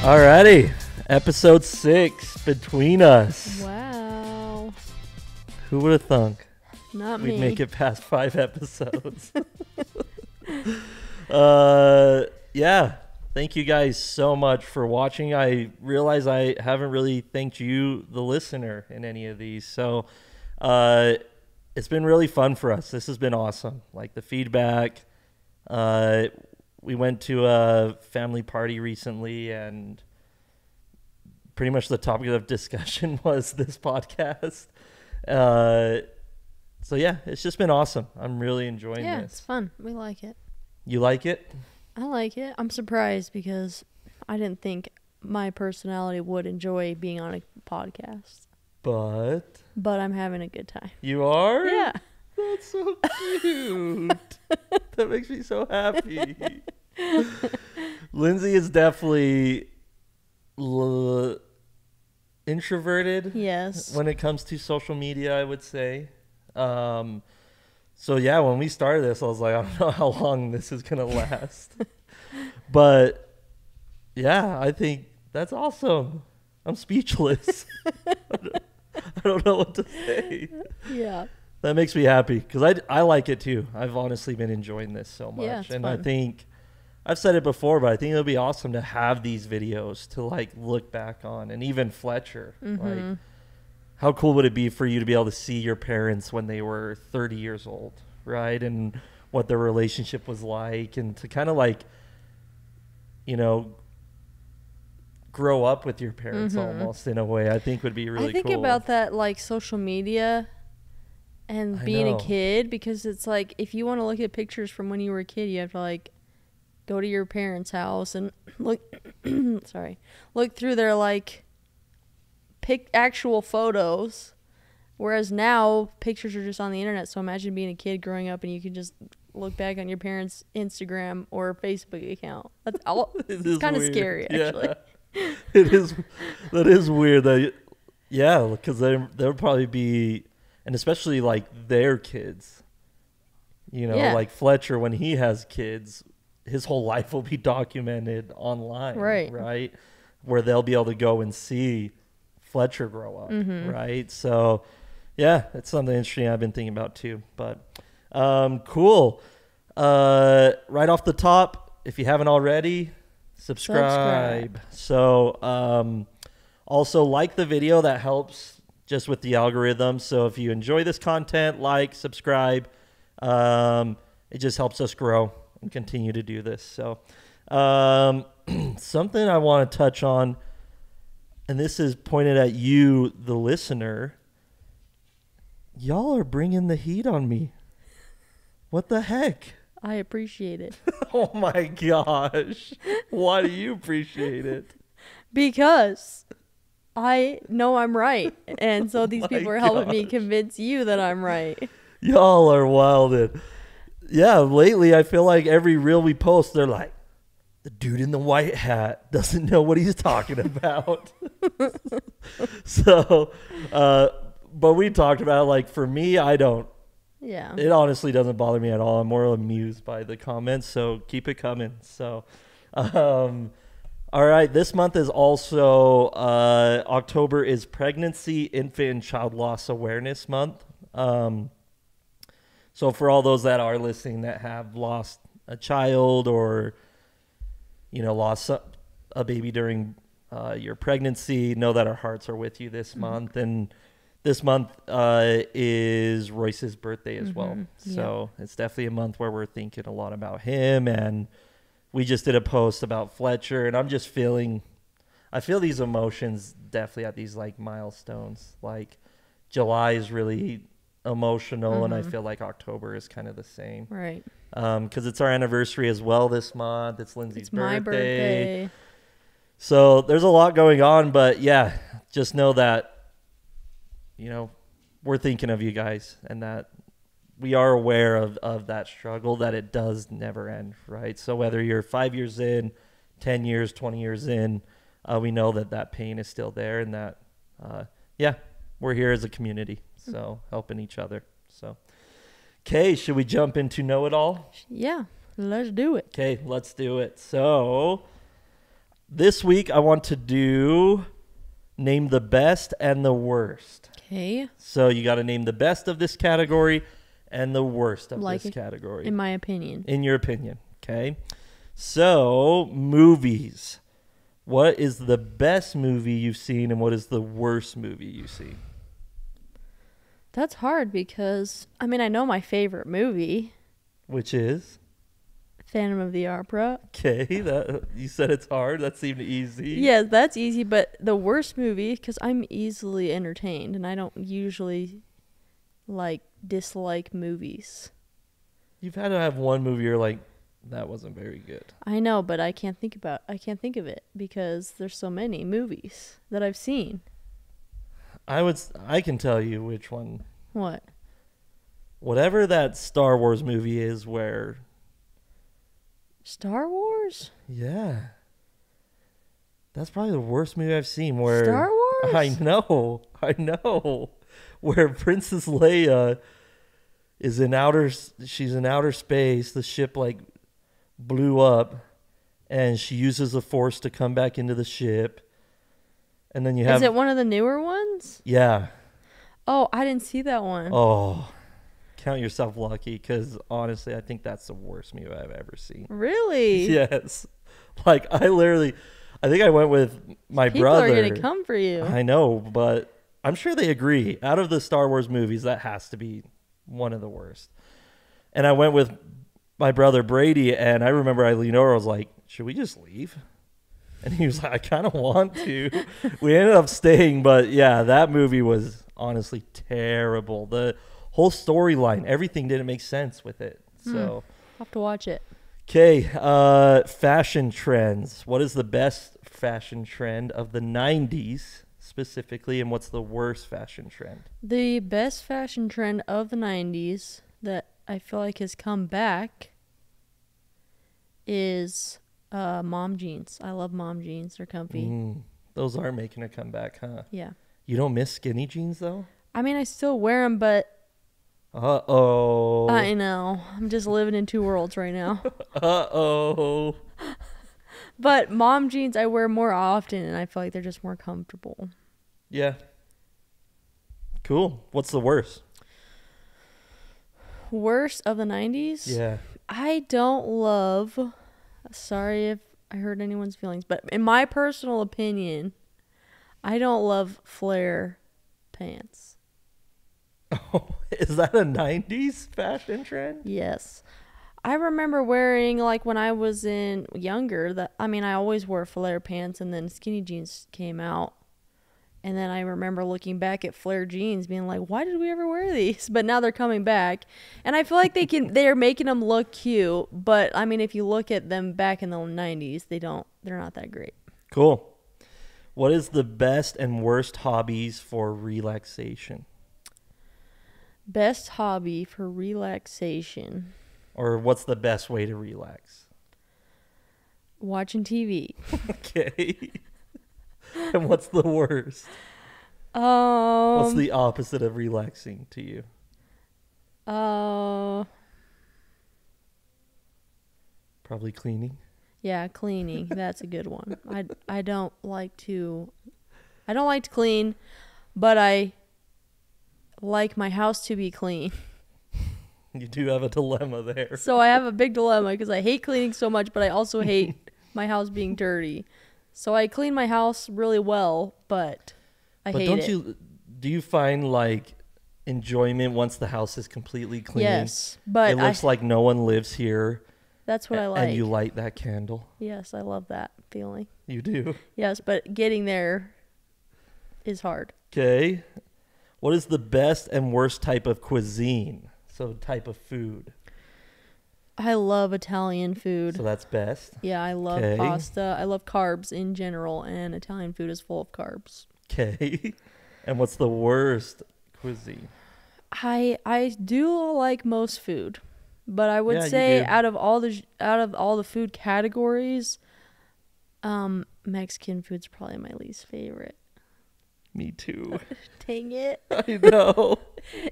Alrighty, episode 6, Between Us. Wow. Who would have thunk Not we'd me. make it past 5 episodes? Yeah, thank you guys so much for watching. I realize I haven't really thanked you, the listener, in any of these. So it's been really fun for us. This has been awesome. Like the feedback. We went to a family party recently, and pretty much the topic of discussion was this podcast. So yeah, it's just been awesome. I'm really enjoying Yeah, this. it's fun. We like it. You like it? I like it. I'm surprised because I didn't think my personality would enjoy being on a podcast. But I'm having a good time. you are? Yeah. That's so cute. That makes me so happy. Lindsay is definitely introverted. Yes. When it comes to social media, I would say. So yeah, when we started this, I was like, I don't know how long this is gonna last. But yeah, I think that's awesome. I'm speechless. I don't know what to say. Yeah. That makes me happy because I like it too. I've honestly been enjoying this so much. Yeah, it's and fun. I think I've said it before, but I think it would be awesome to have these videos to like look back on. And even Fletcher, like how cool would it be for you to be able to see your parents when they were 30 years old, right? And what their relationship was like, and to kind of like, you know, grow up with your parents almost in a way, I think would be really cool. I think about that like social media and being a kid, because it's like if you want to look at pictures from when you were a kid, you have to like go to your parents' house and look look through their like pick actual photos, whereas now pictures are just on the internet. So imagine being a kid growing up and you can just look back on your parents' Instagram or Facebook account. That's all. It's kind of scary, actually. Yeah. That is weird. Because there'll probably be, and especially like their kids, you know, like Fletcher, when he has kids, his whole life will be documented online, right? Where they'll be able to go and see Fletcher grow up, right? So yeah, it's something interesting I've been thinking about too. But cool. Right off the top, if you haven't already, subscribe. So also like the video. That helps just with the algorithm. So if you enjoy this content, like, subscribe. It just helps us grow and continue to do this. So something I want to touch on, and this is pointed at you, the listener. Y'all are bringing the heat on me. What the heck? I appreciate it. Oh my gosh. Why do you appreciate it? Because I know I'm right. And so these people are helping me convince you that I'm right. Y'all are wilded. Yeah, lately I feel like every reel we post, they're like, the dude in the white hat doesn't know what he's talking about. So, but we talked about, like, for me, I don't. Yeah. It honestly doesn't bother me at all. I'm more amused by the comments, so keep it coming. So, all right, this month is also, October is Pregnancy, Infant, and Child Loss Awareness Month. So for all those that are listening that have lost a child or, you know, lost a baby during your pregnancy, know that our hearts are with you this month. And this month is Royce's birthday as well. So it's definitely a month where we're thinking a lot about him. And we just did a post about Fletcher, and I'm just I feel these emotions definitely at these like milestones. Like July is really emotional, and I feel like October is kind of the same. Right. Because it's our anniversary as well this month. It's Lindsay's birthday. My birthday. So there's a lot going on, but yeah, just know that, you know, we're thinking of you guys, and that we are aware of that struggle, that it does never end, right? So whether you're 5 years in, 10 years, 20 years in, we know that pain is still there, and that, we're here as a community, so helping each other. So, okay, should we jump into Know It All? Yeah, let's do it. Okay, let's do it. So, This week, I want to do name the best and the worst. Okay. So you got to name the best of this category and the worst of this category. In my opinion. In your opinion. Okay. So, movies. What is the best movie you've seen and what is the worst movie you've seen? That's hard because, I mean, I know my favorite movie. Which is? Phantom of the Opera. Okay, you said it's hard. That seemed easy. Yeah, that's easy. But the worst movie, because I'm easily entertained, and I don't usually dislike movies. You've had to have one movie you're like, that wasn't very good. I know, but I can't think of it because there's so many movies that I've seen. I can tell you which one. What? Whatever that Star Wars movie is where. Star Wars? Yeah. That's probably the worst movie I've seen. Where Star Wars? I know. Where Princess Leia is she's in outer space. The ship blew up and she uses the Force to come back into the ship. And then you have. Is it one of the newer ones? Yeah. Oh, I didn't see that one. Oh. Count yourself lucky because honestly, I think that's the worst movie I've ever seen. Really? Yes. I think I went with my brother. People are going to come for you. I know, but I'm sure they agree. Out of the Star Wars movies, that has to be one of the worst. And I went with my brother Brady, and I remember I leaned over, I was like, should we just leave? And he was like, I kind of want to. We ended up staying, but yeah, that movie was honestly terrible. The whole storyline, everything didn't make sense with it. So I'll have to watch it. Okay, fashion trends. What is the best fashion trend of the 90s specifically, and what's the worst fashion trend? The best fashion trend of the 90s that I feel like has come back is mom jeans. I love mom jeans. They're comfy. Those are making a comeback, huh? Yeah. You don't miss skinny jeans, though? I mean, I still wear them, but... Uh-oh. I know. I'm just living in two worlds right now. Uh-oh. But mom jeans I wear more often, and I feel like they're just more comfortable. Yeah. Cool. What's the worst? Worst of the 90s? Yeah. I don't love... Sorry if I hurt anyone's feelings, but in my personal opinion, I don't love flare pants. Oh, is that a 90s fashion trend? Yes. I remember wearing, when I was younger, I always wore flare pants, and then skinny jeans came out. And then I remember looking back at flare jeans being like, why did we ever wear these? But now they're coming back. And I feel like they're making them look cute. But, if you look at them back in the 90s, they're not that great. Cool. What is the best and worst hobbies for relaxation? Best hobby for relaxation. Or what's the best way to relax? Watching TV. Okay. And what's the worst? What's the opposite of relaxing to you? Probably cleaning. Yeah, cleaning. That's a good one. I don't like to clean, but I like my house to be clean. You do have a dilemma there. So I have a big dilemma because I hate cleaning so much, but I also hate my house being dirty. So I clean my house really well, but I hate it. Do you find enjoyment once the house is completely clean? Yes, but it looks like no one lives here. That's what I like. And you light that candle. Yes, I love that feeling. You do? Yes, but getting there is hard. Okay. What is the best and worst type of cuisine? So type of food. I love Italian food. So that's best? Yeah, I love pasta. I love carbs in general, and Italian food is full of carbs. Okay. And what's the worst cuisine? I do like most food, but I would say out of all the food categories, Mexican food's probably my least favorite. Me too. Dang it. I know.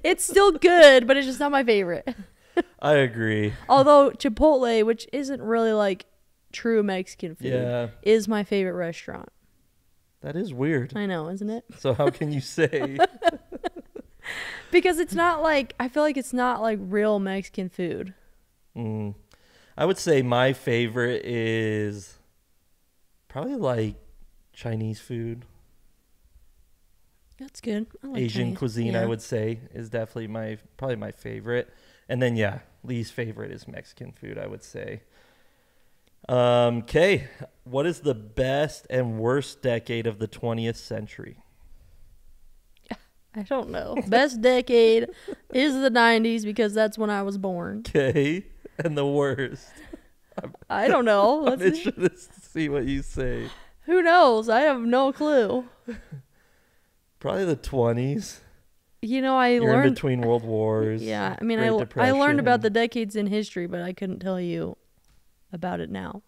It's still good, but it's just not my favorite. I agree. Although Chipotle, which isn't really true Mexican food, yeah, is my favorite restaurant. that is weird. I know, isn't it? So how can you say? Because it's not like, I feel like it's not like real Mexican food. I would say my favorite is probably like Chinese food. That's good. I like Asian Chinese cuisine, yeah. I would say, is definitely probably my favorite. And then, yeah, least favorite is Mexican food, I would say. Okay, what is the best and worst decade of the 20th century? I don't know. Best decade is the 90s because that's when I was born. Okay, and the worst? I don't know. I'm interested to see what you say. Who knows? I have no clue. Probably the 20s. You know, I You're learned in between world wars. Yeah, I mean, I Depression. learned about the decades in history, but I couldn't tell you about it now.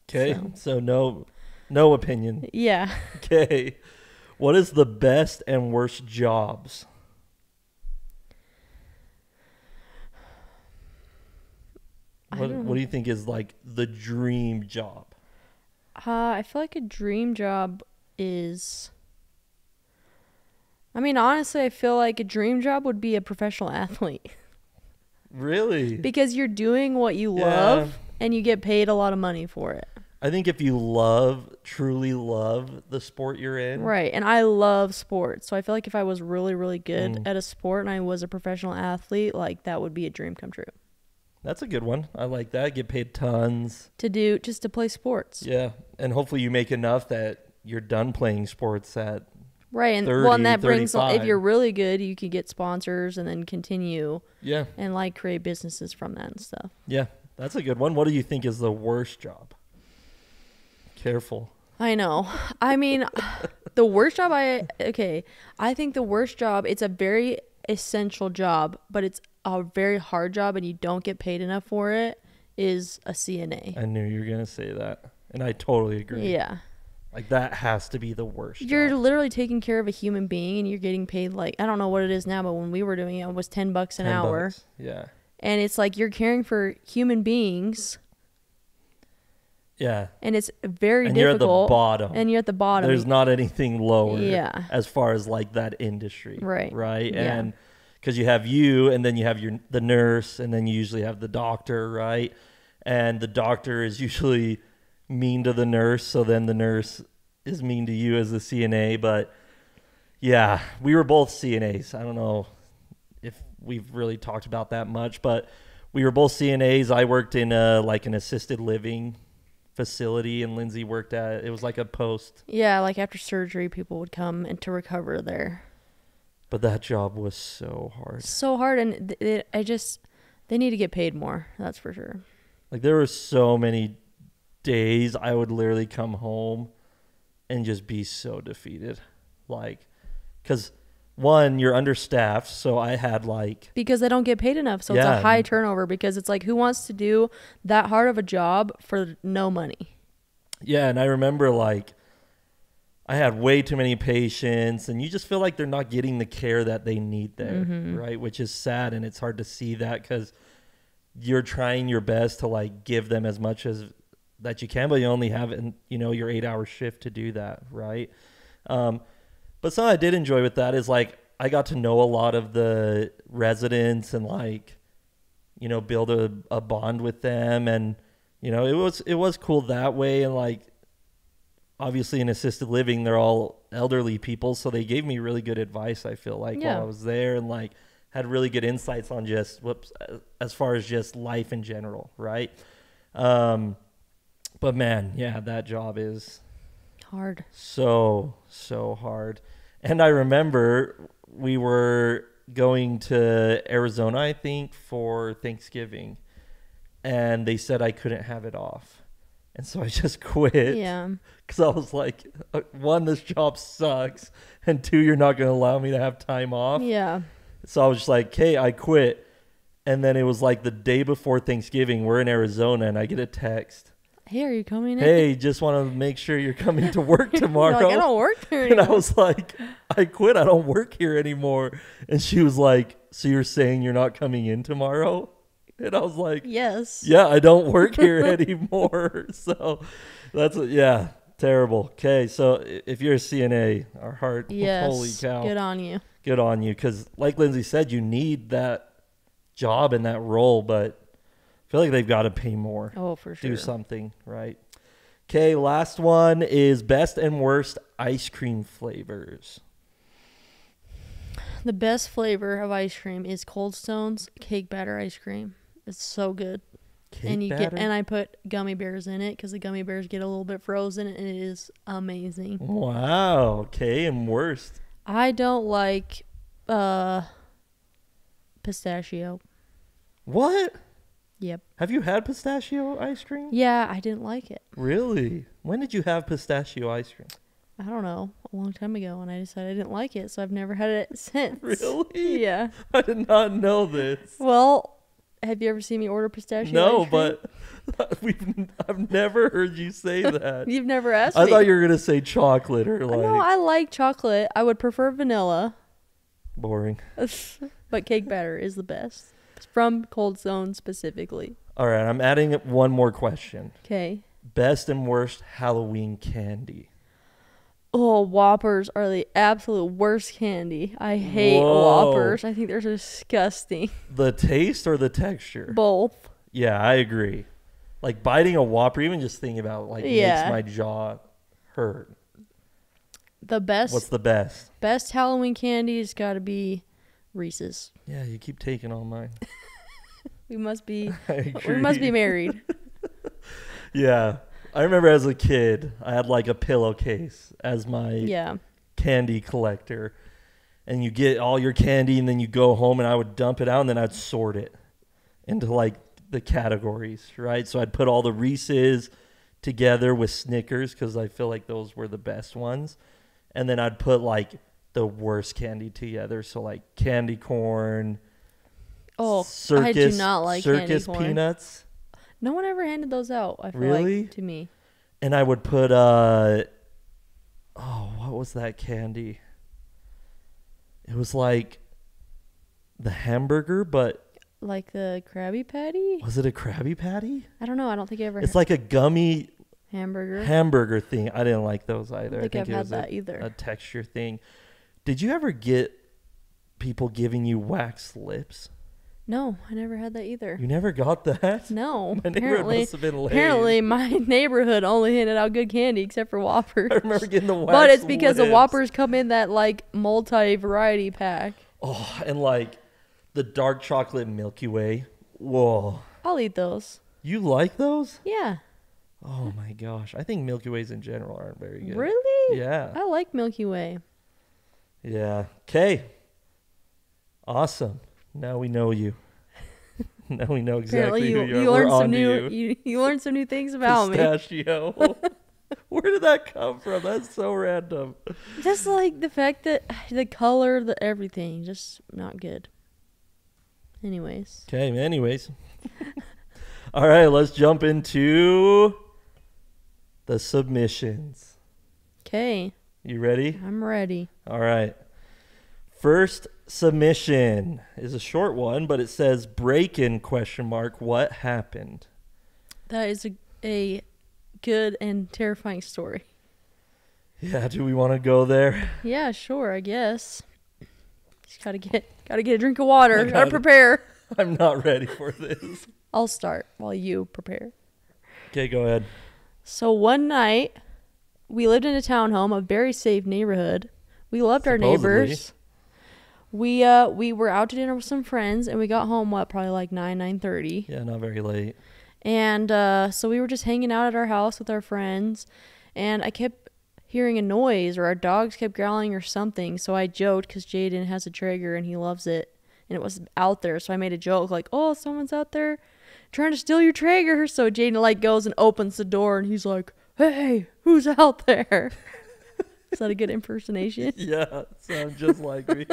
Okay, so no opinion. Yeah. Okay, what is the best and worst jobs? What do you think is like the dream job? I feel like a dream job is... I mean, honestly, I feel like a dream job would be a professional athlete. Really? Because you're doing what you love and you get paid a lot of money for it. I think if you truly love the sport you're in. Right. And I love sports. So I feel like if I was really, really good at a sport and I was a professional athlete, like that would be a dream come true. That's a good one. I like that. Get paid tons. Just to play sports. Yeah. And hopefully you make enough that you're done playing sports at right. And 30, and that 35. brings, if you're really good, you can get sponsors and then continue. Yeah. And like create businesses from that and stuff. Yeah. That's a good one. What do you think is the worst job? Careful. I know. I mean, the worst job I think the worst job, it's a very essential job, but it's a very hard job and you don't get paid enough for it, is a CNA. I knew you were going to say that. And I totally agree. Yeah. Like that has to be the worst You're job. literally taking care of a human being and you're getting paid like, I don't know what it is now, but when we were doing it, it was $10 an hour. Yeah. And it's like you're caring for human beings. Yeah. And it's very difficult. You're at the bottom. And you're at the bottom. There's not anything lower. Yeah. As far as like that industry. Right. Right. Yeah. And because you have you, and then you have the nurse, and then you usually have the doctor, right? And the doctor is usually mean to the nurse, so then the nurse is mean to you as the CNA. But yeah, we were both CNAs. I don't know if we've really talked about that much, but we were both CNAs. I worked in like an assisted living facility, and Lindsay worked at, it was like a post. Yeah, like after surgery, people would come and to recover there. But that job was so hard. So hard, and they need to get paid more. That's for sure. Like there were so many days I would literally come home and just be so defeated. Like, because one, you're understaffed, so I had like... Because they don't get paid enough, so it's a high turnover, because it's like, who wants to do that hard of a job for no money? Yeah, and I remember like, I had way too many patients, and you just feel like they're not getting the care that they need there, right? Which is sad, and it's hard to see that because you're trying your best to like give them as much as that you can, but you only have your 8-hour shift to do that, right? But something I did enjoy with that is like I got to know a lot of the residents and like build a bond with them, and it was cool that way. And like obviously in assisted living, they're all elderly people, so they gave me really good advice, I feel like, while I was there, and like had really good insights on just as far as just life in general, right? But man, yeah, that job is hard. So hard. And I remember we were going to Arizona, I think, for Thanksgiving, and they said I couldn't have it off. And so I just quit. Yeah. Because I was like, one, this job sucks, and two, you're not going to allow me to have time off. Yeah. So I was just like, hey, I quit. And then it was like the day before Thanksgiving, we're in Arizona, and I get a text. Hey, are you coming in? Hey, just want to make sure you're coming to work tomorrow. Like, I don't work here anymore. And I was like, I quit. I don't work here anymore. And she was like, so you're saying you're not coming in tomorrow? And I was like, yes. Yeah, I don't work here anymore. So yeah, terrible. Okay, so if you're a CNA, our heart, holy cow. Good on you. Good on you. Because like Lindsay said, you need that job and that role, but I feel like they've got to pay more. Oh, for sure. Do something, right? Okay, last one is best and worst ice cream flavors. The best flavor of ice cream is Cold Stone's cake batter ice cream. It's so good. Cake batter? And I put gummy bears in it because the gummy bears get a little bit frozen, and it is amazing. Wow. Okay, and worst. I don't like pistachio. What? Yep. Have you had pistachio ice cream? Yeah, I didn't like it. Really? When did you have pistachio ice cream? I don't know, a long time ago, and I decided I didn't like it, so I've never had it since. Really? Yeah. I did not know this. Well, have you ever seen me order pistachio ice cream? But I've never heard you say that. You've never asked me. I thought you were going to say chocolate or like... No, I like chocolate. I would prefer vanilla. Boring. But cake batter is the best. It's from Cold Stone specifically. All right, I'm adding one more question. Okay. Best and worst Halloween candy. Oh, Whoppers are the absolute worst candy. I hate Whoppers. I think they're disgusting. The taste or the texture? Both. Yeah, I agree. Like biting a Whopper, even just thinking about it, like makes my jaw hurt. The best. What's the best? Best Halloween candy has got to be Reese's. Yeah, you keep taking all mine. We must be married. Yeah. I remember as a kid, I had like a pillowcase as my candy collector. And you get all your candy and then you go home and I would dump it out and then I'd sort it into like the categories, right? So I'd put all the Reese's together with Snickers because I feel like those were the best ones. And then I'd put like the worst candy together. So like candy corn. Oh, circus, I do not like circus candy corn. Peanuts. No one ever handed those out, I feel like, to me. And I would put, what was that candy? It was like the hamburger, but... Like the Krabby Patty? Was it a Krabby Patty? I don't know. I don't think I ever... It's like a gummy... Hamburger thing. I didn't like those either. I think I've it had was that either. A texture thing. Did you ever get people giving you wax lips? No, I never had that either. You never got that? No. My neighborhood must have been lame. Apparently, my neighborhood only handed out good candy except for Whoppers. I remember getting the wax But it's because lips. the Whoppers come in that, like, multi-variety pack. Oh, and, like, the dark chocolate Milky Way. Whoa. I'll eat those. You like those? Yeah. Oh, my gosh. I think Milky Ways in general aren't very good. Really? Yeah. I like Milky Way. Yeah. Okay. Awesome. Now we know you. Now we know exactly who you are. You learned some new things about Pistachio. Where did that come from? That's so random. Just like the fact that the color, the everything, just not good. Anyways. Okay, All right, let's jump into the submissions. Okay. You ready? I'm ready. All right. First submission is a short one, but it says break-in ? What happened? That is a good and terrifying story. Yeah, do we want to go there? Yeah, sure, I guess. Just gotta get a drink of water. Gotta prepare. I'm not ready for this. I'll start while you prepare. Okay, go ahead. So one night, we lived in a townhome, a very safe neighborhood. We loved our neighbors. We were out to dinner with some friends, and we got home, probably like 9:30. Yeah, not very late. And so we were just hanging out at our house with our friends, and I kept hearing a noise, or our dogs kept growling or something. So I joked, because Jaiden has a Traeger, and he loves it, and it was out there. So I made a joke, like, oh, someone's out there trying to steal your Traeger. So Jaiden, like, goes and opens the door, and he's like, hey, who's out there? Is that a good impersonation? Yeah, sounds just like me.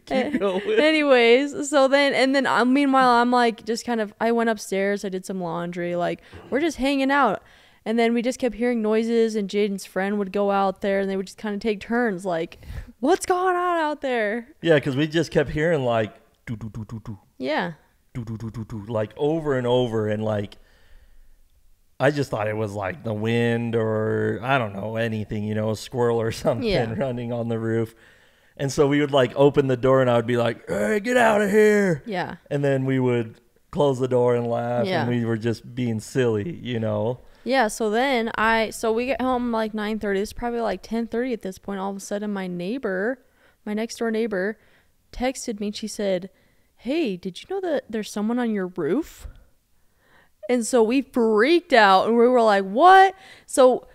Keep going. Anyways, so then, meanwhile, I'm like, just kind of, I went upstairs, I did some laundry, like, we're just hanging out. And then we just kept hearing noises, and Jaiden's friend would go out there, and they would just kind of take turns, like, what's going on out there? Yeah, because we just kept hearing, like, do, do, do, do, do. Yeah. Like over and over. And like, I just thought it was like the wind or I don't know, anything, you know, a squirrel or something running on the roof. And so we would like open the door and I would be like, hey, get out of here. Yeah. And then we would close the door and laugh and we were just being silly, you know? Yeah. So then we get home like 9:30. It's probably like 10:30 at this point. All of a sudden my next door neighbor texted me and she said, hey, did you know that there's someone on your roof? And so we freaked out and we were like, what? So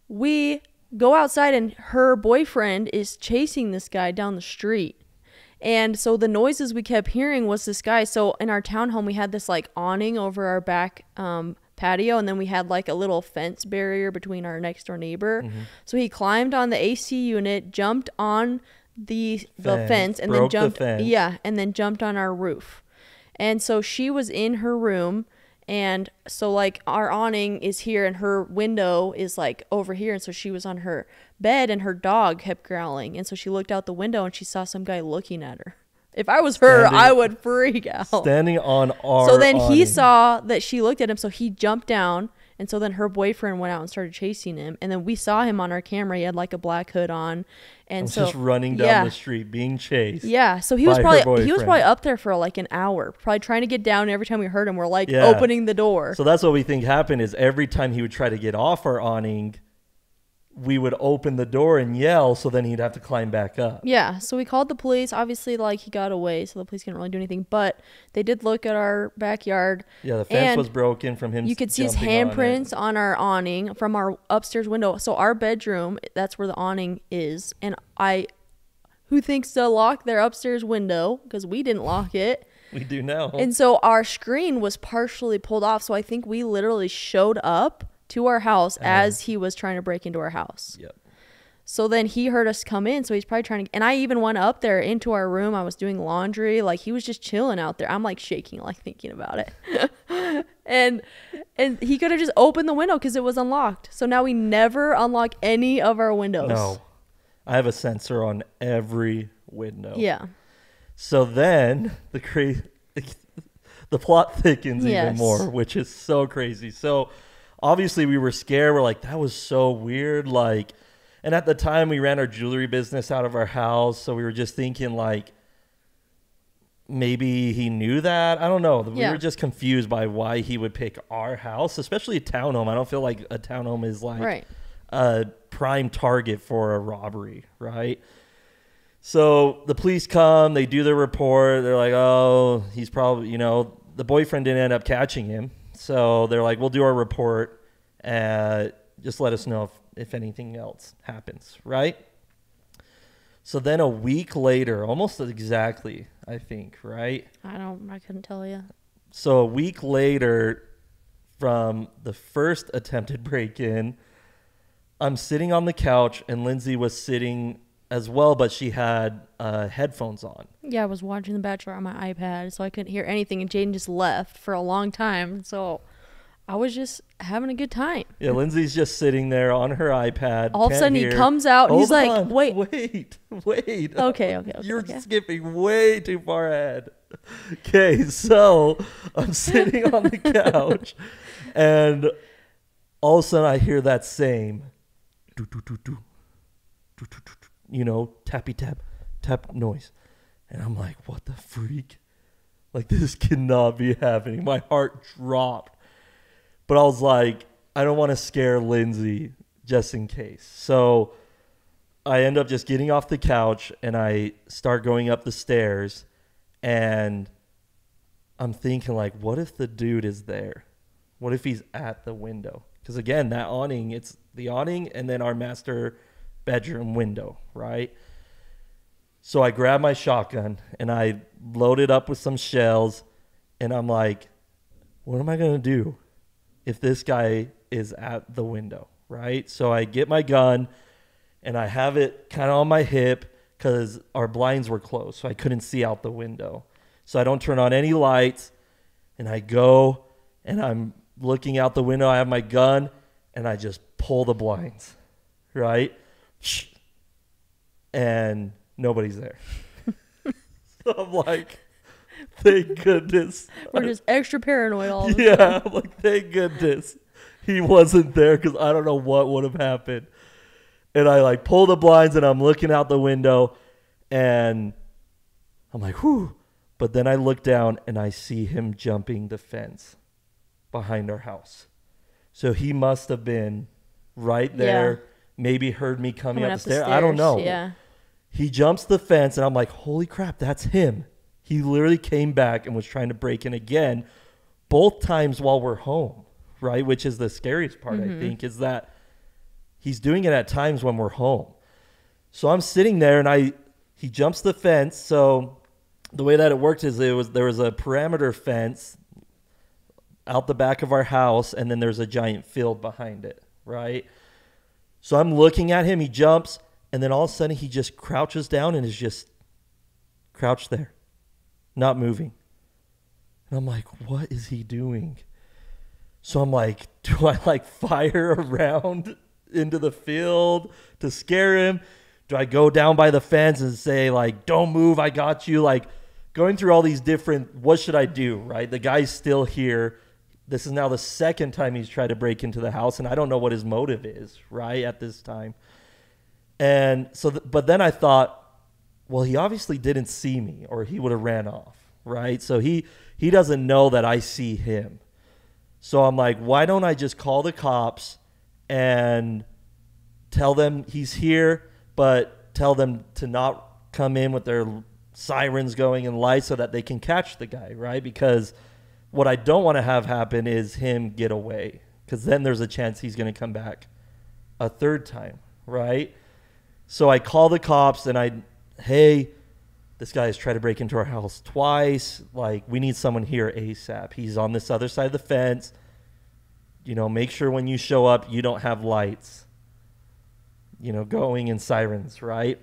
we go outside and her boyfriend is chasing this guy down the street. And so the noises we kept hearing was this guy. So in our townhome, we had this like awning over our back patio. And then we had like a little fence barrier between our next door neighbor. Mm-hmm. So he climbed on the AC unit, jumped on the fence and then jumped. Yeah. And then jumped on our roof. And so she was in her room. And so like our awning is here and her window is like over here. And so she was on her bed and her dog kept growling. And so she looked out the window and she saw some guy looking at her. If I was her, I would freak out. Standing on our So then awning. He saw that she looked at him. So he jumped down. And so then her boyfriend went out and started chasing him. And then we saw him on our camera. He had like a black hood on. And so just running down the street being chased. Yeah. So he was probably up there for like an hour, probably trying to get down. And every time we heard him, we're like opening the door. So that's what we think happened is every time he would try to get off our awning, we would open the door and yell, so then he'd have to climb back up. Yeah, so we called the police. Obviously, like, he got away, so the police couldn't really do anything. But they did look at our backyard. Yeah, the fence was broken from him. You could see his handprints on our awning from our upstairs window. So our bedroom, that's where the awning is. And who thinks to lock their upstairs window? Because we didn't lock it. We do now. And so our screen was partially pulled off. So I think we literally showed up to our house as he was trying to break into our house. Yep. So then he heard us come in, so he's probably trying to, and I even went up there into our room. I was doing laundry, like he was just chilling out there. I'm like shaking, like thinking about it. and he could have just opened the window because it was unlocked. So now we never unlock any of our windows. No. I have a sensor on every window. Yeah. So then the plot thickens even more, which is so crazy. So obviously we were scared. We're like, that was so weird. Like, and at the time we ran our jewelry business out of our house. So we were just thinking like, maybe he knew that. I don't know. We were just confused by why he would pick our house, especially a townhome. I don't feel like a townhome is like a prime target for a robbery, right? So the police come, they do their report. They're like, oh, he's probably, the boyfriend didn't end up catching him. So they're like, we'll do our report. Just let us know if anything else happens, right? So then a week later, almost exactly, I think, right? I couldn't tell you. So a week later from the first attempted break-in, I'm sitting on the couch and Lindsay was sitting as well, but she had headphones on. Yeah, I was watching The Bachelor on my iPad, so I couldn't hear anything, and Jaiden just left for a long time, so I was just having a good time. Yeah, Lindsay's just sitting there on her iPad. All of a sudden, he comes out, and he's like, wait. Okay. You're skipping way too far ahead. Okay, so I'm sitting on the couch, and all of a sudden, I hear that same tappy tap noise. And I'm like, what the freak? Like, this cannot be happening. My heart dropped. But I was like, I don't want to scare Lindsay just in case. So I end up just getting off the couch and I start going up the stairs. And I'm thinking, like, what if the dude is there? What if he's at the window? Because, again, that awning, it's the awning and then our master bedroom window, right? So I grab my shotgun and I load it up with some shells. And I'm like, what am I going to do if this guy is at the window, right? So I get my gun and I have it kind of on my hip because our blinds were closed, so I couldn't see out the window. So I don't turn on any lights, and I go and I'm looking out the window. I have my gun and I just pull the blinds, right? And nobody's there. So I'm like, Thank goodness. We're just extra paranoid all of a Yeah, sudden. I'm like, thank goodness he wasn't there because I don't know what would have happened. And I like pull the blinds and I'm looking out the window and I'm like, whew. But then I look down and I see him jumping the fence behind our house. So he must have been right there, maybe heard me coming up the stairs. I don't know. Yeah. He jumps the fence and I'm like, holy crap, that's him. He literally came back and was trying to break in again, both times while we're home, right? Which is the scariest part, I think, is that he's doing it at times when we're home. So I'm sitting there and he jumps the fence. So the way that it worked is there was a perimeter fence out the back of our house, and then there's a giant field behind it, right? So I'm looking at him, he jumps, and then all of a sudden he just crouches down and is just crouched there, not moving. And I'm like, what is he doing? So I'm like, do I like fire around into the field to scare him? Do I go down by the fence and say like, don't move, I got you? Like going through all these different, what should I do, right? The guy's still here. This is now the second time he's tried to break into the house, and I don't know what his motive is, right, at this time. And so, but then I thought, well, he obviously didn't see me or he would have ran off, right? So he doesn't know that I see him. So I'm like, why don't I just call the cops and tell them he's here, but tell them to not come in with their sirens going and lights so that they can catch the guy, right? Because what I don't want to have happen is him get away, because then there's a chance he's going to come back a third time, right? So I call the cops and hey, this guy has tried to break into our house twice. Like, we need someone here ASAP. He's on this other side of the fence. You know, make sure when you show up, you don't have lights, you know, going and sirens, right?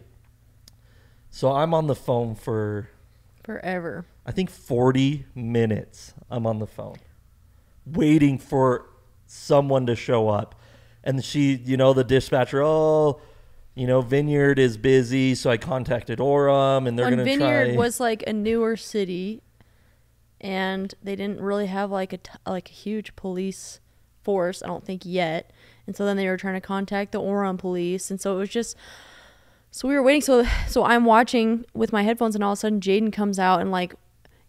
So I'm on the phone for forever. I think 40 minutes I'm on the phone waiting for someone to show up. And she, you know, the dispatcher, Vineyard is busy. So I contacted Orem and they're going to try. Vineyard was like a newer city and they didn't really have like a huge police force, I don't think yet. And so then they were trying to contact the Orem police. And so it was just, so we were waiting. So I'm watching with my headphones and all of a sudden Jaiden comes out and like,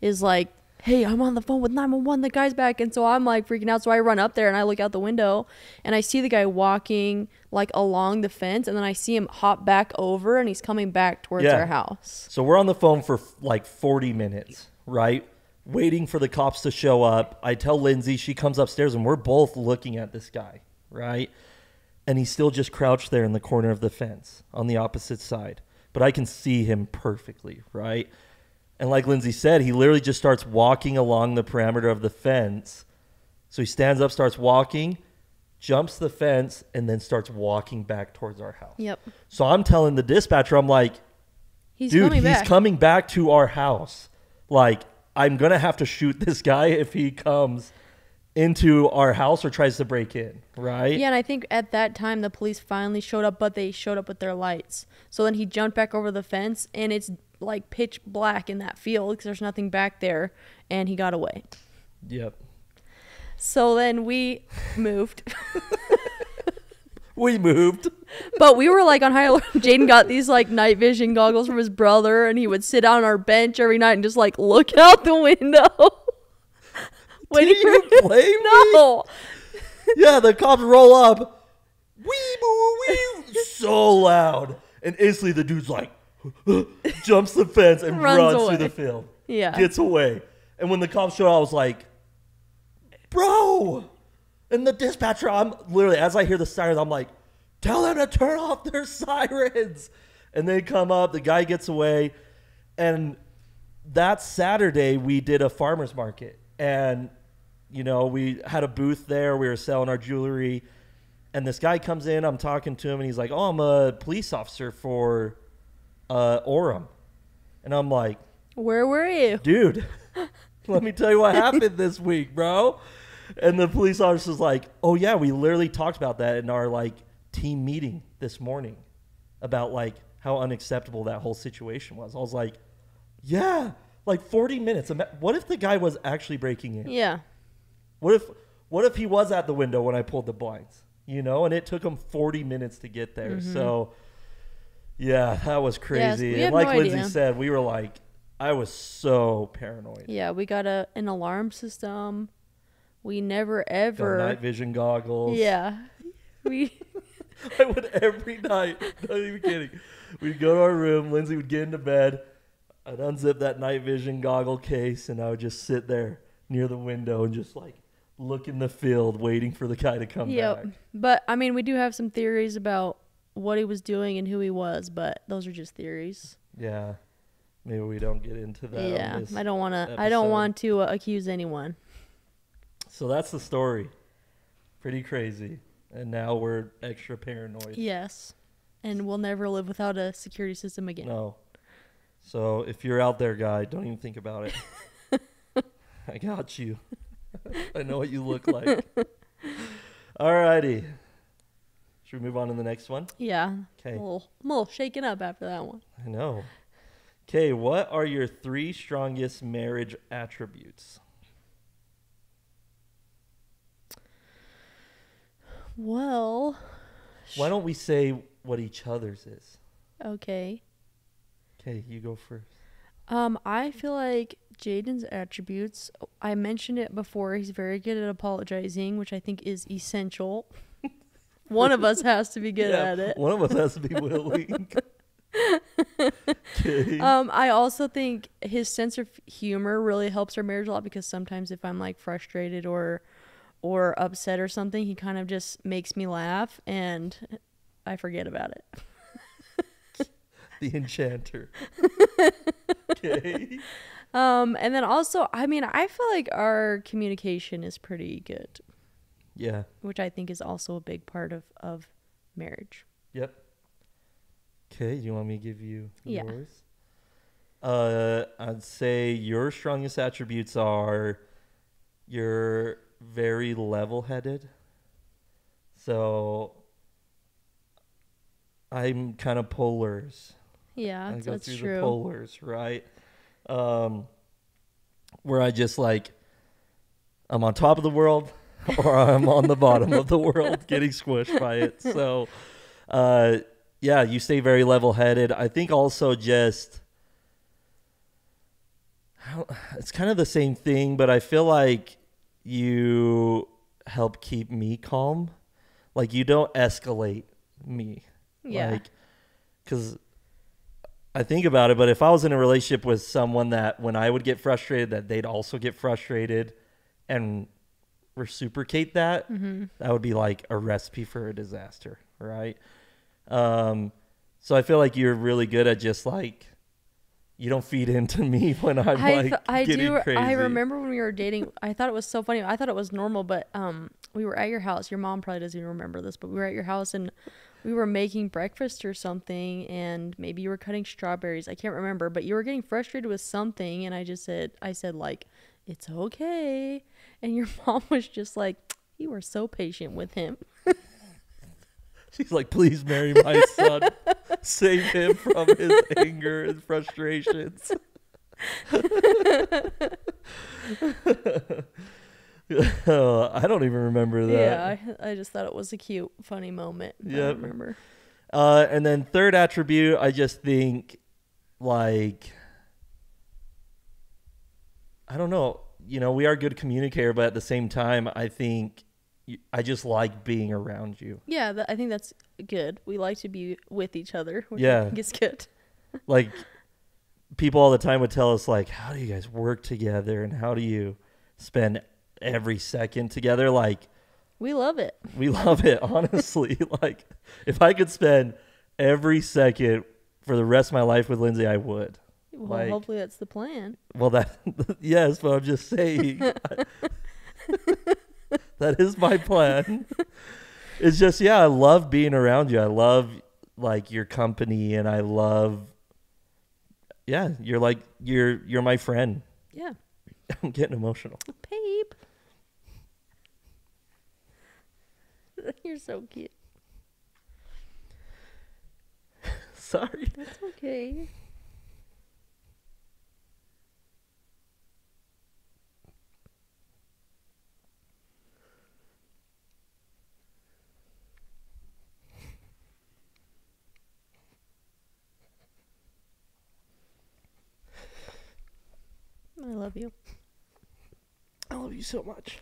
is like, hey, I'm on the phone with 911, the guy's back. And so I'm like freaking out. So I run up there and I look out the window and I see the guy walking like along the fence, and then I see him hop back over and he's coming back towards our house. So we're on the phone for like 40 minutes, right? Waiting for the cops to show up. I tell Lindsay, she comes upstairs and we're both looking at this guy, right? And he's still just crouched there in the corner of the fence on the opposite side. But I can see him perfectly, right? And like Lindsay said, he literally just starts walking along the perimeter of the fence. So he stands up, starts walking, jumps the fence, and then starts walking back towards our house. Yep. So I'm telling the dispatcher, I'm like, he's coming back to our house. Like, I'm going to have to shoot this guy if he comes into our house or tries to break in, right? Yeah, and I think at that time the police finally showed up, but they showed up with their lights. So then he jumped back over the fence, and it's like pitch black in that field because there's nothing back there, and he got away. Yep. So then we moved. We moved. But we were like on high alert. Jaiden got these like night vision goggles from his brother, and he would sit on our bench every night and just like look out the window. Do you blame me? No. Yeah, the cops roll up. Wee boo wee, so loud, and instantly the dude's like jumps the fence and runs through the field. Yeah, gets away. And when the cops showed up, I was like, bro. And the dispatcher, I'm literally, as I hear the sirens, I'm like, tell them to turn off their sirens. And they come up, the guy gets away. And that Saturday, we did a farmer's market. And, you know, we had a booth there. We were selling our jewelry. And this guy comes in, I'm talking to him, and he's like, oh, I'm a police officer for Orem. And I'm like, where were you? Dude, let me tell you what happened this week, bro. And the police officer's like, oh, yeah, we literally talked about that in our, like, team meeting this morning about, like, how unacceptable that whole situation was. I was like, yeah, Like 40 minutes. What if the guy was actually breaking in? Yeah. What if he was at the window when I pulled the blinds? You know, and it took him 40 minutes to get there. Mm-hmm. So, yeah, that was crazy. Yes, and like Lindsay said, we were like, I was so paranoid. Yeah, we got an alarm system. We never ever got night vision goggles. Yeah. I would every night. Not even kidding. We'd go to our room. Lindsay would get into bed. I'd unzip that night vision goggle case, and I would just sit there near the window and just like look in the field, waiting for the guy to come back. But I mean, we do have some theories about what he was doing and who he was, but those are just theories. Yeah. Maybe we don't get into that. Yeah, I don't want to accuse anyone. So that's the story. Pretty crazy. And now we're extra paranoid. Yes. And we'll never live without a security system again. No. So if you're out there, guy, don't even think about it. I got you. I know what you look like. Alrighty. Should we move on to the next one? Yeah. Okay. I'm a little shaken up after that one. I know. Okay, what are your 3 strongest marriage attributes? Well, why don't we say what each other's is? Okay. Okay, you go first. I feel like Jaiden's attributes, I mentioned it before, he's very good at apologizing, which I think is essential. One of us has to be good at it. One of us has to be willing. Okay. I also think his sense of humor really helps our marriage a lot, because sometimes if I'm like frustrated or upset or something, he kind of just makes me laugh and I forget about it. The enchanter. Okay. And then also, I mean, I feel like our communication is pretty good. Yeah. Which I think is also a big part of marriage. Yep. Okay, you want me to give you yours? I'd say your strongest attributes are you're very level-headed. So I'm kind of polars. Yeah, I go that's through true. the polars, right? Where I just like, I'm on top of the world or I'm on the bottom of the world getting squished by it. So, yeah, you stay very level-headed. I think also just, it's kind of the same thing, but I feel like you help keep me calm. Like, you don't escalate me. Yeah. Like, because I think about it, but if I was in a relationship with someone that when I would get frustrated, that they'd also get frustrated and reciprocate that, that would be like a recipe for a disaster, right? So I feel like you're really good at just like, you don't feed into me when I'm getting crazy. I remember when we were dating, I thought it was so funny. I thought it was normal, but we were at your house. Your mom probably doesn't even remember this, but we were at your house and we were making breakfast or something, and maybe you were cutting strawberries. I can't remember, but you were getting frustrated with something, and I said like, it's okay. And your mom was just like, you were so patient with him. She's like, please marry my son. Save him from his anger and frustrations. I don't even remember that. Yeah, I just thought it was a cute, funny moment. Yeah, I remember. And then third attribute, I just think, like, I don't know. You know, we are good communicator, but at the same time, I think I just like being around you. Yeah, I think that's good. We like to be with each other, which yeah. I think is good. Like, people all the time would tell us, like, how do you guys work together and how do you spend every second together? Like, we love it. We love it, honestly. Like, if I could spend every second for the rest of my life with Lindsay, I would. Well, like, hopefully that's the plan. Well, yes, but I'm just saying. That is my plan. It's just, yeah, I love being around you. I love, like, your company, and I love, yeah, you're like, you're my friend. Yeah. I'm getting emotional. Babe. You're so cute. Sorry. That's okay. I love you so much.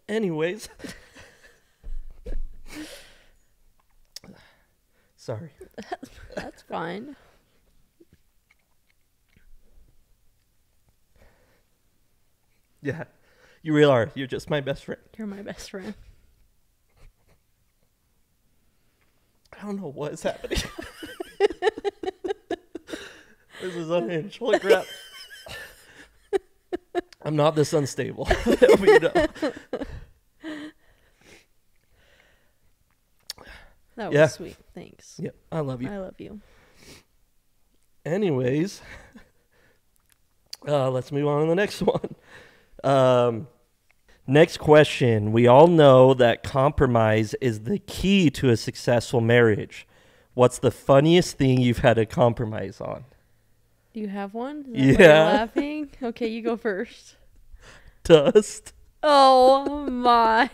Anyways. Sorry. That's fine. Yeah. You really are. You're just my best friend. You're my best friend. I don't know what is happening. This is unhinged. Holy crap. I'm not this unstable. You know. That was sweet. Thanks. Yep. I love you. I love you. Anyways, let's move on to the next one. Next question. We all know that compromise is the key to a successful marriage. What's the funniest thing you've had to compromise on? Do you have one? Yeah. Is that why you're laughing? Okay, you go first. Dust. Oh my.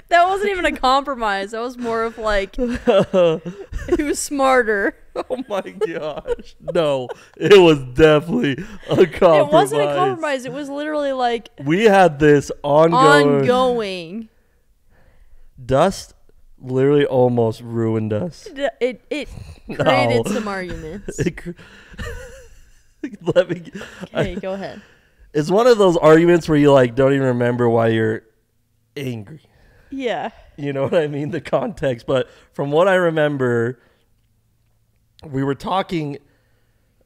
That wasn't even a compromise. That was more of like, who's smarter. Oh my gosh. No, it was definitely a compromise. It wasn't a compromise. It was literally like. We had this ongoing. Dust literally almost ruined us. It created some arguments. Let me. Okay, go ahead. It's one of those arguments where you like don't even remember why you're angry. Yeah. You know what I mean? The context. But from what I remember, we were talking,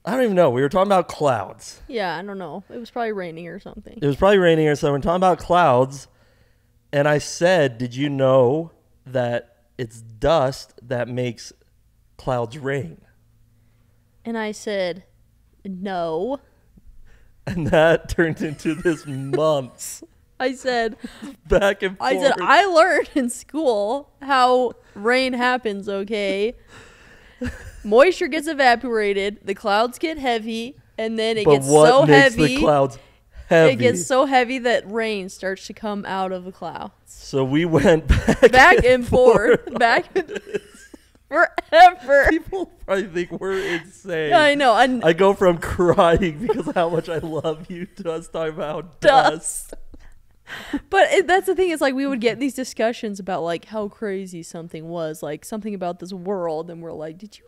I don't even know. We were talking about clouds. Yeah, I don't know. It was probably raining or something. It was probably raining or something. We're talking about clouds. And I said, did you know that it's dust that makes clouds rain? And I said, no. And that turned into this months. I said, back and forth. I said, I learned in school how rain happens, okay? Moisture gets evaporated, the clouds get heavy, and then it gets so heavy. The clouds heavy? It gets so heavy that rain starts to come out of the clouds. So we went back and forth. Forever. People probably think we're insane. I know. I go from crying because of how much I love you to us talking about dust. But that's the thing. It's like we would get these discussions about like how crazy something was, like something about this world, and we're like, isn't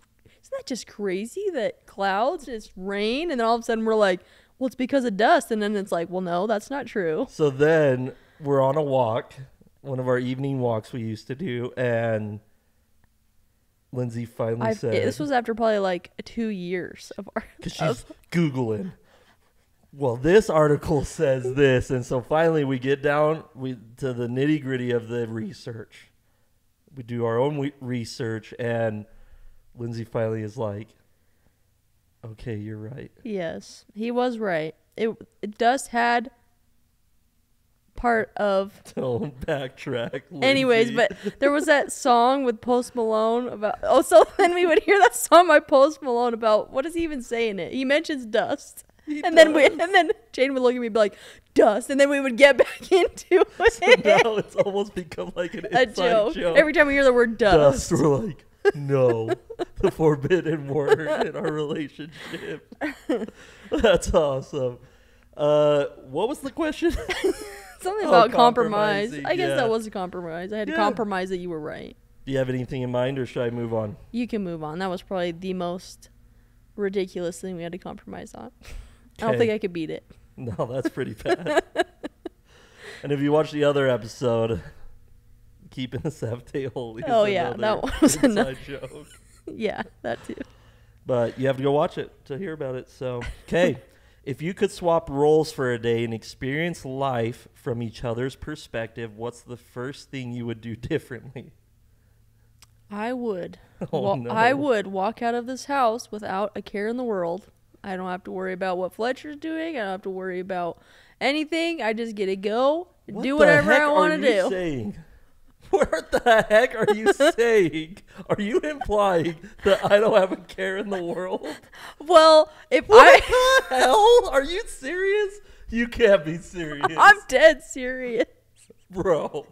that just crazy that clouds just rain? And then all of a sudden we're like, well, it's because of dust. And then it's like, well, no, that's not true. So then we're on a walk, one of our evening walks we used to do, and Lindsay finally said... This was after probably like 2 years of our... Because she's Googling. Well, this article says this. And so finally we get down to the nitty gritty of the research. We do our own research, and Lindsay finally is like, okay, you're right. Yes, he was right. It does had part of... Don't backtrack, Lindsay. Anyways, but there was that song with Post Malone about... Oh, so then we would hear that song by Post Malone about... What does he even say in it? He mentions dust. And then Jaiden would look at me and be like, dust. And then we would get back into it. So now it's almost become like an inside joke. Every time we hear the word dust. We're like, no. The forbidden word in our relationship. That's awesome. What was the question? Something about compromise. I guess that was a compromise. I had to compromise that you were right. Do you have anything in mind, or should I move on? You can move on. That was probably the most ridiculous thing we had to compromise on. I don't think I could beat it. No, that's pretty bad. And if you watch the other episode, keeping the Savtail. Oh yeah, that one was another joke. Yeah, that too. But you have to go watch it to hear about it. So, okay. If you could swap roles for a day and experience life from each other's perspective, what's the first thing you would do differently? I would. No. I would walk out of this house without a care in the world. I don't have to worry about what Fletcher's doing. I don't have to worry about anything. I just get to go and do whatever I want to do. Saying? What the heck are you saying? Are you implying that I don't have a care in the world? Well, what the hell? Are you serious? You can't be serious. I'm dead serious. Bro.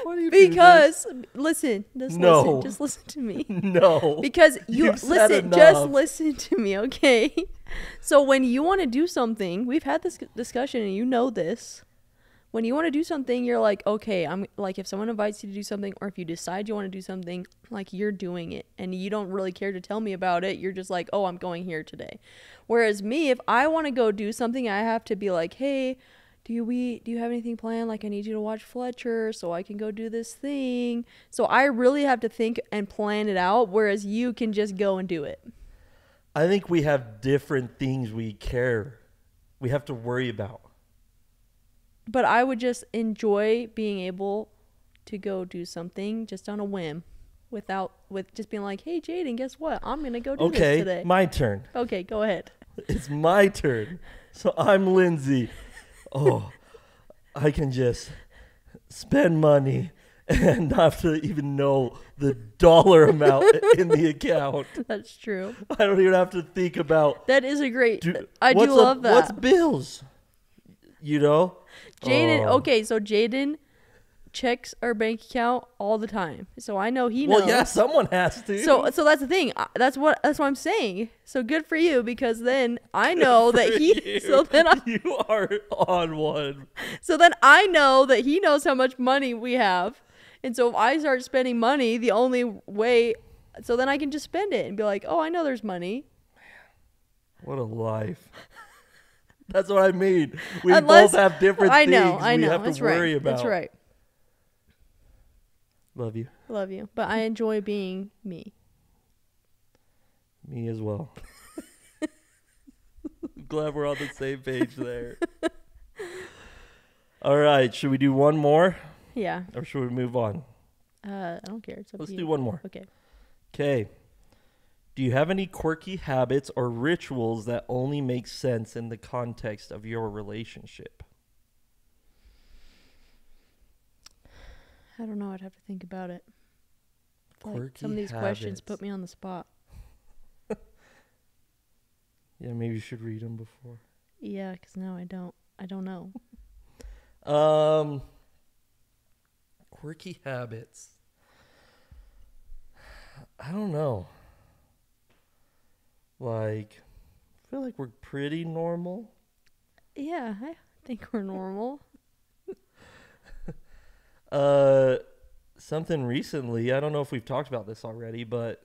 Why do you because do listen, No. just listen to me. No. Because you You've said listen, enough. just listen to me, okay? So when you want to do something, we've had this discussion and you know this. When you want to do something, you're like, okay, I'm like, if someone invites you to do something, or if you decide you want to do something, like, you're doing it and you don't really care to tell me about it. You're just like, oh, I'm going here today. Whereas me, if I want to go do something, I have to be like, hey, do you have anything planned? Like, I need you to watch Fletcher so I can go do this thing. So I really have to think and plan it out, whereas you can just go and do it. I think we have different things we have to worry about. But I would just enjoy being able to go do something just on a whim with just being like, hey, Jaiden, guess what? I'm going to go do this today. Okay, my turn. Okay, go ahead. It's my turn. So I'm Lindsay. Oh, I can just spend money and not have to even know the dollar amount in the account. That's true. I don't even have to think about. That is a great. I do love that. What's bills? You know? Jaiden, okay, so Jaiden checks our bank account all the time. So I know he knows. Well, yeah, someone has to. So that's the thing. That's what I'm saying. So good for you, because then I know that he you are on one. So then I know that he knows how much money we have. And so if I start spending money, the only way, so then I can just spend it and be like, oh, I know there's money. What a life. That's what I mean. We both have different things we have to worry about. That's right. Love you. Love you. But I enjoy being me. Me as well. I'm glad we're on the same page there. All right. Should we do one more? Yeah. Or should we move on? I don't care. Let's do one more. Okay. Okay. Do you have any quirky habits or rituals that only make sense in the context of your relationship? I don't know. I'd have to think about it. Quirky some of these habits. Questions put me on the spot. Yeah, maybe you should read them before. Yeah, because now I don't know. Quirky habits. I don't know. Like, I feel like we're pretty normal. Yeah, I think we're normal. Something recently, I don't know if we've talked about this already, but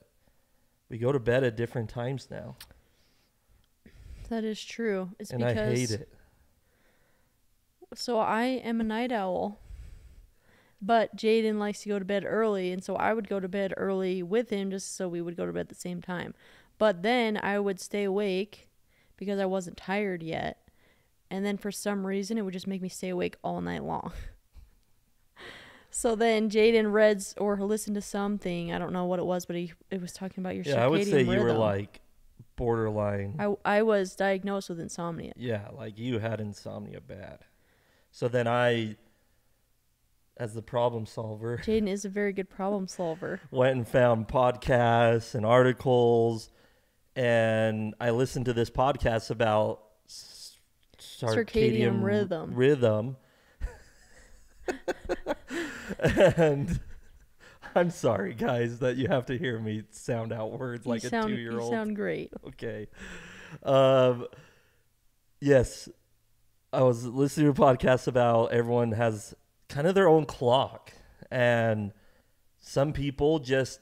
we go to bed at different times now. That is true. And I hate it. So I am a night owl, but Jaiden likes to go to bed early, and so I would go to bed early with him just so we would go to bed at the same time. But then I would stay awake because I wasn't tired yet, and then for some reason it would just make me stay awake all night long. So then Jaiden read or listened to something. I don't know what it was, but it was talking about your circadian rhythm. Yeah, I would say you were like borderline. I was diagnosed with insomnia. Yeah, like you had insomnia bad. So then I, as the problem solver, Jaiden is a very good problem solver. Went and found podcasts and articles, and I listened to this podcast about circadian rhythm. And I'm sorry, guys, that you have to hear me sound out words like a 2-year-old. You sound great. Okay. Yes, I was listening to a podcast about everyone has kind of their own clock. And some people just,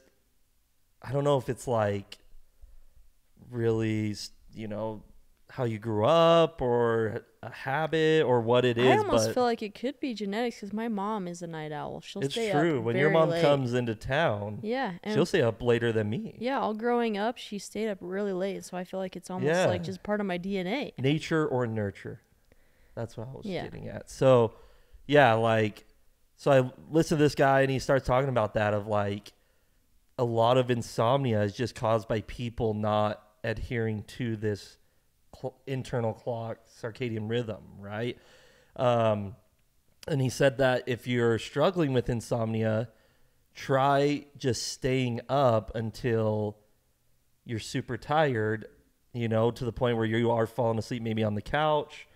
I don't know if it's like really, how you grew up or a habit or what it is. I almost feel like it could be genetics because my mom is a night owl. She'll stay up. It's true. When your mom comes into town, she'll stay up later than me. Yeah, all growing up, she stayed up really late. So I feel like it's almost like just part of my DNA. Nature or nurture. That's what I was getting at. So, so I listened to this guy and he starts talking about that of like a lot of insomnia is just caused by people not adhering to this internal clock, circadian rhythm, right? And he said that if you're struggling with insomnia, try just staying up until you're super tired, to the point where you are falling asleep maybe on the couch,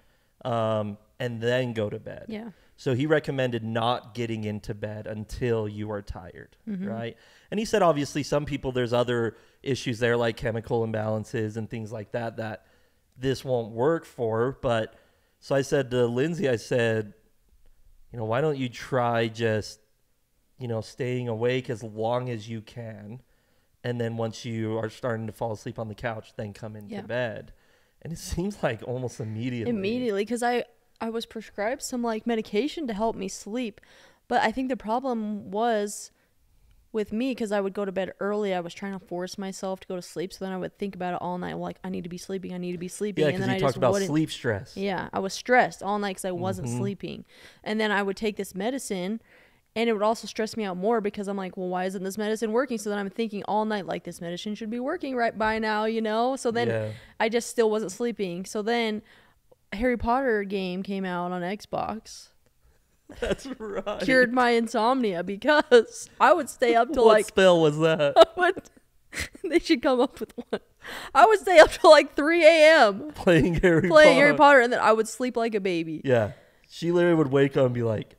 and then go to bed. Yeah. So he recommended not getting into bed until you are tired, right? And he said, obviously, some people, there's other issues there like chemical imbalances and things like that that this won't work for. But so I said to Lindsay, I said, why don't you try just, staying awake as long as you can. And then once you are starting to fall asleep on the couch, then come into bed. And it seems like almost immediately. Immediately, because I was prescribed some like medication to help me sleep. But I think the problem was with me, because I would go to bed early. I was trying to force myself to go to sleep. So then I would think about it all night. Like, I need to be sleeping. I need to be sleeping. Yeah, because you talked about sleep stress. Yeah, I was stressed all night because I wasn't sleeping. And then I would take this medicine, and it would also stress me out more because I'm like, well, why isn't this medicine working? So then I'm thinking all night, like, this medicine should be working right by now, So then I just still wasn't sleeping. So then Harry Potter game came out on Xbox. That's right. Cured my insomnia because I would stay up till what spell was that? They should come up with one. I would stay up till like 3 a.m. playing Harry Potter, and then I would sleep like a baby. Yeah. She literally would wake up and be like,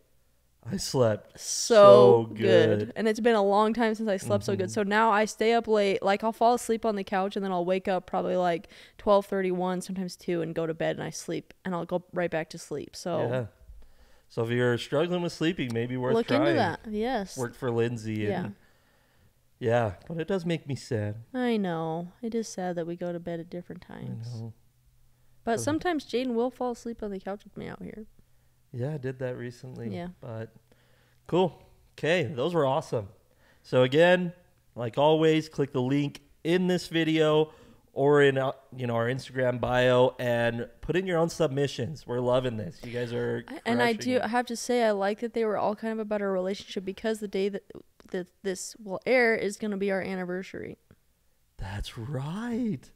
I slept so good. And it's been a long time since I slept so good. So now I stay up late. Like, I'll fall asleep on the couch, and then I'll wake up probably like 12:31, sometimes 2, and go to bed, and I sleep, and I'll go right back to sleep. So yeah. So if you're struggling with sleeping, maybe worth trying. Look into that. Yes. Worked for Lindsay. And yeah, but it does make me sad. I know. It is sad that we go to bed at different times. I know. But sometimes Jaiden will fall asleep on the couch with me out here. Yeah, I did that recently. Yeah. But cool. Okay, those were awesome. So again, like always, click the link in this video or in our Instagram bio and put in your own submissions. We're loving this. You guys are and I have to say, I like that they were all kind of about our relationship, because the day that this will air is going to be our anniversary. That's right.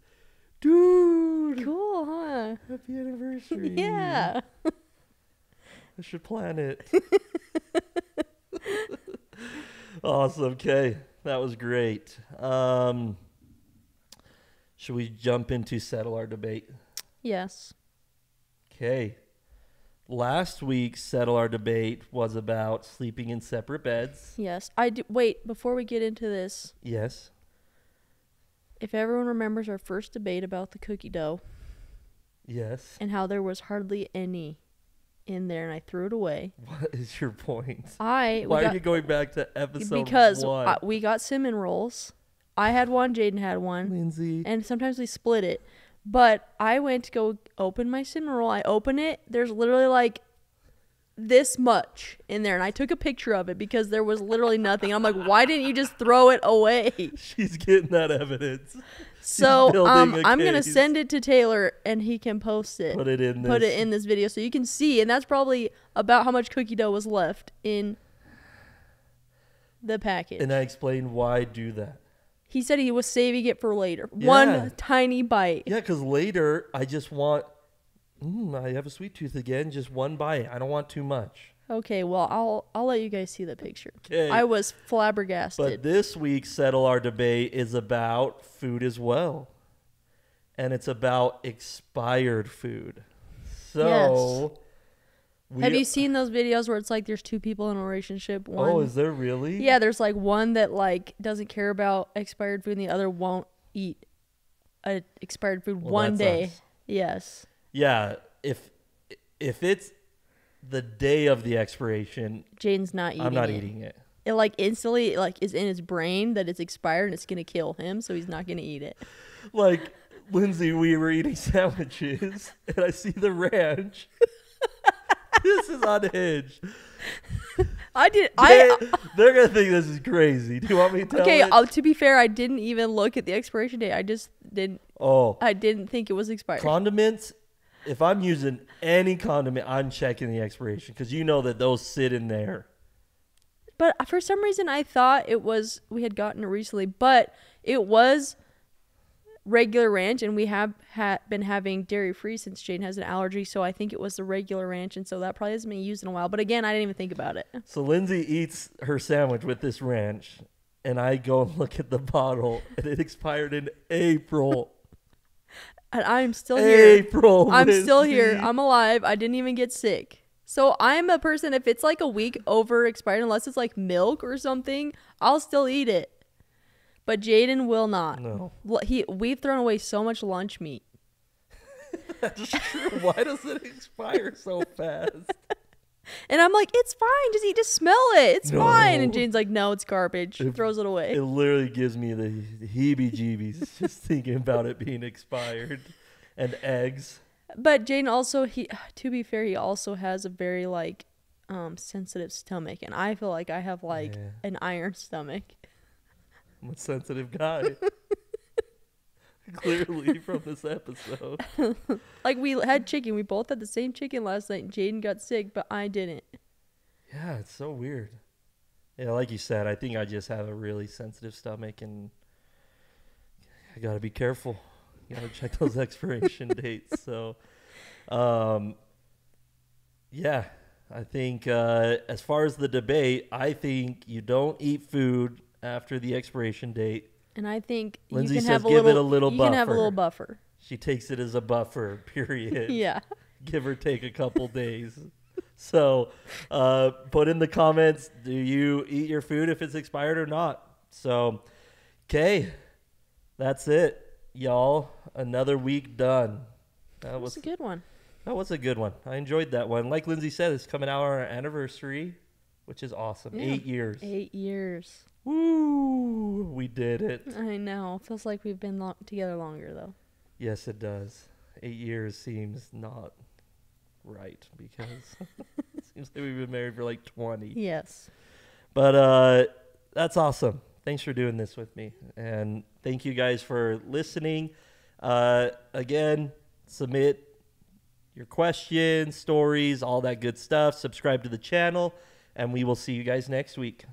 Dude. Cool, huh? Happy anniversary. Yeah. I should plan it. Awesome. Okay. That was great. Should we jump into settle our debate? Yes. Okay. Last week's settle our debate was about sleeping in separate beds. Yes. Wait, before we get into this. Yes. If everyone remembers our first debate about the cookie dough. Yes. And how there was hardly any in there, and I threw it away. What is your point? Why are you going back to episode 1? Because we got cinnamon rolls. I had one, Jaiden had one. Lindsay. And sometimes we split it. But I went to go open my cinnamon roll. I open it. There's literally like this much in there. And I took a picture of it because there was literally nothing. I'm like, why didn't you just throw it away? She's getting that evidence. So I'm going to send it to Taylor and he can post it. Put it in this video so you can see. And that's probably about how much cookie dough was left in the package. And I explained why I do that. He said he was saving it for later. Yeah. One tiny bite. Yeah, because later I just want, I have a sweet tooth again. Just one bite. I don't want too much. Okay, well, I'll let you guys see the picture. Okay. I was flabbergasted. But this week's Settle Our Debate is about food as well. And it's about expired food. So... Yes. Have you seen those videos where it's like there's two people in a relationship? Oh, is there really? Yeah, there's like one that like doesn't care about expired food and the other won't eat expired food one day. Us. Yes. Yeah, if it's the day of the expiration, Jaiden's not eating it. I'm not eating it. It like instantly like is in his brain that it's expired and it's going to kill him, so he's not going to eat it. Like Lindsay, we were eating sandwiches and I see the ranch. This is unhinged. They're gonna think this is crazy. Do you want me to tell Okay, to be fair, I didn't even look at the expiration date. I just didn't. Oh. I didn't think it was expired. Condiments. If I'm using any condiment, I'm checking the expiration because you know that those sit in there. But for some reason, I thought we had gotten it recently, but it was regular ranch, and we have been having dairy free since Jaiden has an allergy, so I think it was the regular ranch, and so that probably hasn't been used in a while. But again, I didn't even think about it. So Lindsay eats her sandwich with this ranch, and I go and look at the bottle, and it expired in April. And I'm still here. April. I'm still here. I'm alive. I didn't even get sick. So I'm a person, if it's like a week over expired, unless it's like milk or something, I'll still eat it. But Jaiden will not. No. We've thrown away so much lunch meat. That's true. Why does it expire so fast? And I'm like, it's fine. Just smell it. It's fine. And Jaiden's like, no, it's garbage. Throws it away. It literally gives me the heebie-jeebies just thinking about it being expired. And eggs. But Jaiden also, to be fair, he also has a very like sensitive stomach, and I feel like I have like an iron stomach. I'm a sensitive guy. Clearly from this episode. Like we had chicken. We both had the same chicken last night. Jaiden got sick, but I didn't. Yeah, it's so weird. Yeah, like you said, I think I just have a really sensitive stomach, and I got to be careful. You got to check those expiration dates. So, yeah, I think as far as the debate, I think you don't eat food after the expiration date. And I think Lindsay you can says have give it a little buffer. You can have a little buffer. She takes it as a buffer, period. Yeah. Give or take a couple days. So put in the comments, do you eat your food if it's expired or not? So, okay, that's it, y'all. Another week done. That was a good one. That was a good one. I enjoyed that one. Like Lindsay said, it's coming out on our anniversary, which is awesome. Yeah. 8 years. 8 years. Woo! We did it. I know. Feels like we've been together longer, though. Yes, it does. 8 years seems not right because it seems like we've been married for like 20. Yes. But that's awesome. Thanks for doing this with me. And thank you guys for listening. Again, submit your questions, stories, all that good stuff. Subscribe to the channel, and we will see you guys next week.